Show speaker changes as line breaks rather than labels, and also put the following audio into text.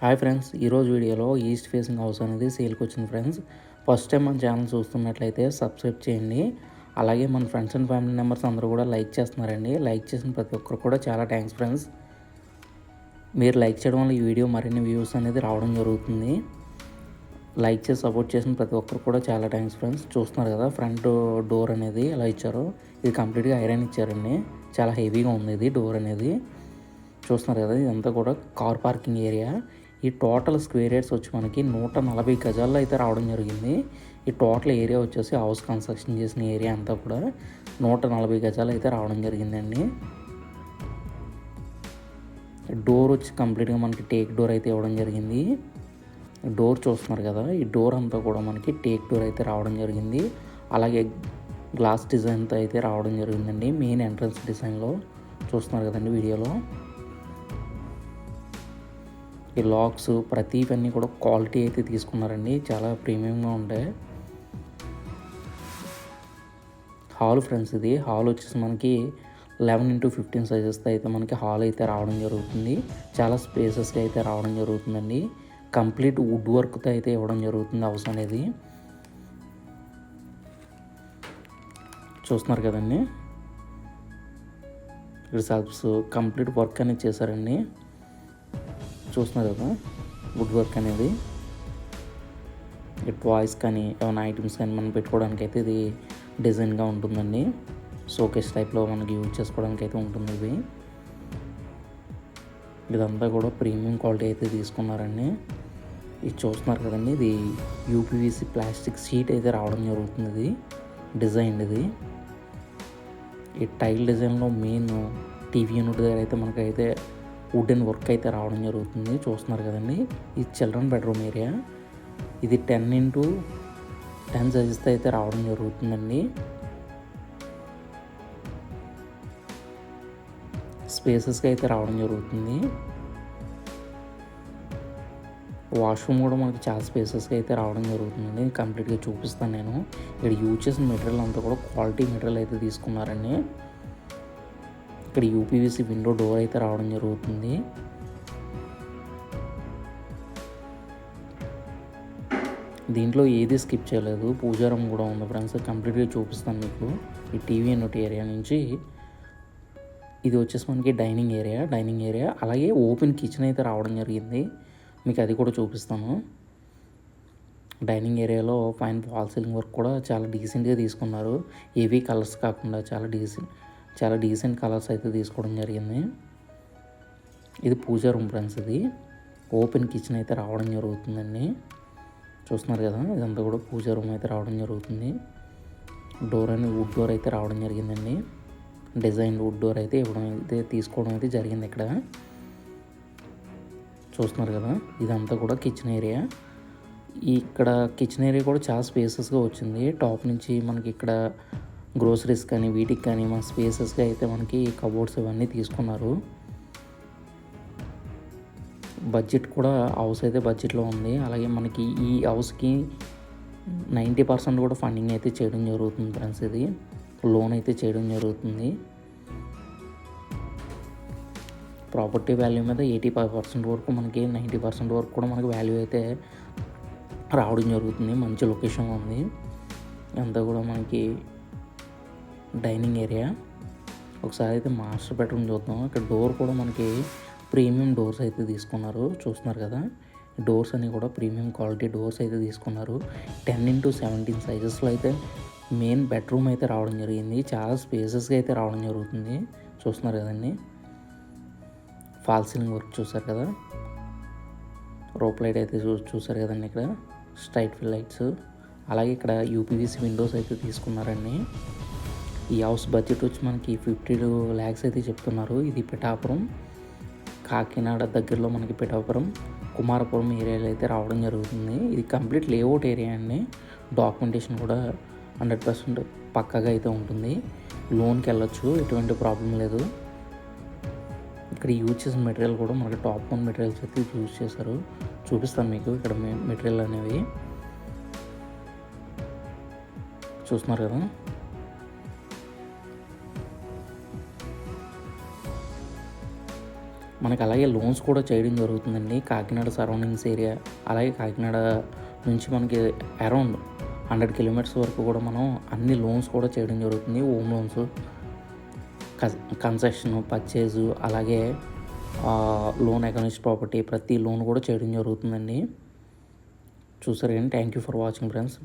Hi friends, ఈరోజు వీడియోలో east facing house అనేది సేల్కి వచ్చింది ఫ్రెండ్స్. ఫస్ట్ టైం మన ఛానల్ చూస్తున్నట్లయితే సబ్స్క్రైబ్ చేయండి. అలాగే మన ఫ్రెండ్స్ అండ్ ఫ్యామిలీ మెంబర్స్ అందరూ కూడా లైక్ చేస్తున్నారండి. లైక్ చేసిన ప్రతి ఒక్కరు కూడా చాలా థ్యాంక్స్ ఫ్రెండ్స్. మీరు లైక్ చేయడం వల్ల ఈ వీడియో మరిన్ని వ్యూస్ అనేది రావడం జరుగుతుంది. లైక్ చేసి సపోర్ట్ చేసిన ప్రతి ఒక్కరు కూడా చాలా థ్యాంక్స్ ఫ్రెండ్స్. చూస్తున్నారు కదా ఫ్రంట్ డోర్ అనేది ఎలా ఇచ్చారో, ఇది కంప్లీట్గా ఐరన్ ఇచ్చారండి. చాలా హెవీగా ఉంది ఇది డోర్ అనేది. చూస్తున్నారు కదా, ఇదంతా కూడా కార్ పార్కింగ్ ఏరియా. ఈ టోటల్ స్క్వేర్ యార్డ్స్ వచ్చి మనకి 140 గజాల్లో అయితే రావడం జరిగింది. ఈ టోటల్ ఏరియా వచ్చేసి హౌస్ కన్స్ట్రక్షన్ చేసిన ఏరియా అంతా కూడా 140 గజాలు అయితే రావడం జరిగిందండి. డోర్ వచ్చి కంప్లీట్గా మనకి టేక్ డోర్ అయితే ఇవ్వడం జరిగింది. డోర్ చూస్తున్నారు కదా, ఈ డోర్ అంతా కూడా మనకి టేక్ డోర్ అయితే రావడం జరిగింది. అలాగే గ్లాస్ డిజైన్తో అయితే రావడం జరిగిందండి. మెయిన్ ఎంట్రన్స్ డిజైన్లో చూస్తున్నారు కదండి వీడియోలో. ఈ లాక్స్ ప్రతివన్నీ కూడా క్వాలిటీ అయితే తీసుకున్నారండి, చాలా ప్రీమియంగా ఉంటాయి. హాల్ ఫ్రెండ్స్, ఇది హాల్ వచ్చేసి మనకి 11x15 సైజెస్తో అయితే మనకి హాల్ అయితే రావడం జరుగుతుంది. చాలా స్పేసెస్గా అయితే రావడం జరుగుతుందండి. కంప్లీట్ వుడ్ వర్క్తో అయితే ఇవ్వడం జరుగుతుంది హౌస్ అనేది. చూస్తున్నారు కదండి, ఇక్కడ సెల్ఫ్స్ కంప్లీట్ వర్క్ అనేది చేశారండి. చూస్తున్నారు కదా వుడ్ వర్క్ అనేది. ఈ టాయ్స్ కానీ ఏమైనా ఐటమ్స్ కానీ మనం పెట్టుకోవడానికి అయితే ఇది డిజైన్గా ఉంటుందండి. షోకేస్ టైప్లో మనకి యూజ్ చేసుకోవడానికి అయితే ఉంటుంది ఇది. ఇదంతా కూడా ప్రీమియం క్వాలిటీ అయితే తీసుకున్నారండి. ఇది చూస్తున్నారు కదండి, ఇది యూపీవీసీ ప్లాస్టిక్ షీట్ అయితే రావడం జరుగుతుంది. ఇది డిజైన్ ఇది. ఈ టైల్ డిజైన్లో మెయిన్ టీవీ యూనిట్ దగ్గర అయితే మనకైతే వుడెన్ వర్క్ అయితే రావడం జరుగుతుంది. చూస్తున్నారు కదండి, ఇది చిల్డ్రన్ బెడ్రూమ్ ఏరియా. ఇది 10x10 సైజెస్తో అయితే రావడం జరుగుతుందండి. స్పేసెస్గా అయితే రావడం జరుగుతుంది. వాష్రూమ్ కూడా మనకి చాలా స్పేసెస్గా అయితే రావడం జరుగుతుందండి. కంప్లీట్గా చూపిస్తాను నేను. ఇక్కడ యూజ్ చేసిన మెటీరియల్ అంతా కూడా క్వాలిటీ మెటీరియల్ అయితే తీసుకున్నారండి. ఇక్కడ యూపీవీసీ విండో డోర్ అయితే రావడం జరుగుతుంది. దీంట్లో ఏది స్కిప్ చేయలేదు, పూజారం కూడా ఉంది ఫ్రెండ్స్. కంప్లీట్గా చూపిస్తాను మీకు. ఈ టీవీ యూనిట్ ఏరియా నుంచి ఇది వచ్చేసి మనకి డైనింగ్ ఏరియా అలాగే ఓపెన్ కిచెన్ అయితే రావడం జరిగింది. మీకు అది కూడా చూపిస్తాను. డైనింగ్ ఏరియాలో పైన ఫాల్ సీలింగ్ వర్క్ కూడా చాలా డీసెంట్గా తీసుకున్నారు. ఏవీ కలర్స్ కాకుండా చాలా డీసెంట్ కలర్స్ అయితే తీసుకోవడం జరిగింది. ఇది పూజా రూమ్ ఫ్రెండ్స్. ఇది ఓపెన్ కిచెన్ అయితే రావడం జరుగుతుందండి. చూస్తున్నారు కదా, ఇదంతా కూడా పూజా రూమ్ అయితే రావడం జరుగుతుంది. డోర్ అనేది వుడ్ డోర్ అయితే రావడం జరిగిందండి. డిజైన్ వుడ్ డోర్ అయితే తీసుకోవడం అయితే జరిగింది ఇక్కడ. చూస్తున్నారు కదా, ఇదంతా కూడా కిచెన్ ఏరియా. ఇక్కడ కిచెన్ ఏరియా కూడా చాలా స్పేసెస్గా వచ్చింది. టాప్ నుంచి మనకి ఇక్కడ గ్రోసరీస్ కానీ వీటికి కానీ మన స్పేసెస్గా అయితే మనకి కబోర్డ్స్ ఇవన్నీ తీసుకున్నారు. బడ్జెట్ కూడా హౌస్ అయితే బడ్జెట్లో ఉంది. అలాగే మనకి ఈ హౌస్కి 90% కూడా ఫండింగ్ అయితే చేయడం జరుగుతుంది ఫ్రెండ్స్. ఇది లోన్ అయితే చేయడం జరుగుతుంది. ప్రాపర్టీ వాల్యూ మీద 85% వరకు మనకి 90% వరకు కూడా మనకి వాల్యూ అయితే రావడం జరుగుతుంది. మంచి లొకేషన్లో ఉంది. అంతా కూడా మనకి డైనింగ్ ఏరియా. ఒకసారి అయితే మాస్టర్ బెడ్రూమ్ చూద్దాం. ఇక్కడ డోర్ కూడా మనకి ప్రీమియం డోర్స్ అయితే తీసుకున్నారు. చూస్తున్నారు కదా, డోర్స్ అన్నీ కూడా ప్రీమియం క్వాలిటీ డోర్స్ అయితే తీసుకున్నారు. 10x17 సైజెస్లో అయితే మెయిన్ బెడ్రూమ్ అయితే రావడం జరిగింది. చాలా స్పేసెస్గా అయితే రావడం జరుగుతుంది. చూస్తున్నారు కదండి, ఫాల్ సీలింగ్ వర్క్ చూసారు కదా, రోప్ లైట్ అయితే చూసారు కదండి. ఇక్కడ స్ట్రైట్ ఫిల్ లైట్స్, అలాగే ఇక్కడ యూపీవీసీ విండోస్ అయితే తీసుకున్నారండి. ఈ హౌస్ బడ్జెట్ వచ్చి మనకి 52 lakhs అయితే చెప్తున్నారు. ఇది పిఠాపురం, కాకినాడ దగ్గరలో మనకి పిఠాపురం కుమారపురం ఏరియాలో అయితే రావడం జరుగుతుంది. ఇది కంప్లీట్ లేఅవుట్ ఏరియా అండి. డాక్యుమెంటేషన్ కూడా 100% పక్కాగా అయితే ఉంటుంది. లోన్కి వెళ్ళొచ్చు, ఎటువంటి ప్రాబ్లం లేదు. ఇక్కడ యూజ్ చేసిన మెటీరియల్ కూడా మనకి టాప్ 1 మెటీరియల్స్ అయితే యూజ్ చేశారు. చూపిస్తాను మీకు ఇక్కడ మెటీరియల్ అనేవి. చూస్తున్నారు కదా, మనకి అలాగే లోన్స్ కూడా చేయడం జరుగుతుందండి. కాకినాడ సరౌండింగ్స్ ఏరియా, అలాగే కాకినాడ నుంచి మనకి అరౌండ్ 100 కిలోమీటర్స్ వరకు కూడా మనం అన్ని లోన్స్ కూడా చేయడం జరుగుతుంది. హోమ్ లోన్స్, కన్సెషన్, పర్చేజు, అలాగే లోన్ అగైన్స్ట్ ప్రాపర్టీ, ప్రతి లోన్ కూడా చేయడం జరుగుతుందండి. చూసారు కానీ thank you for watching friends.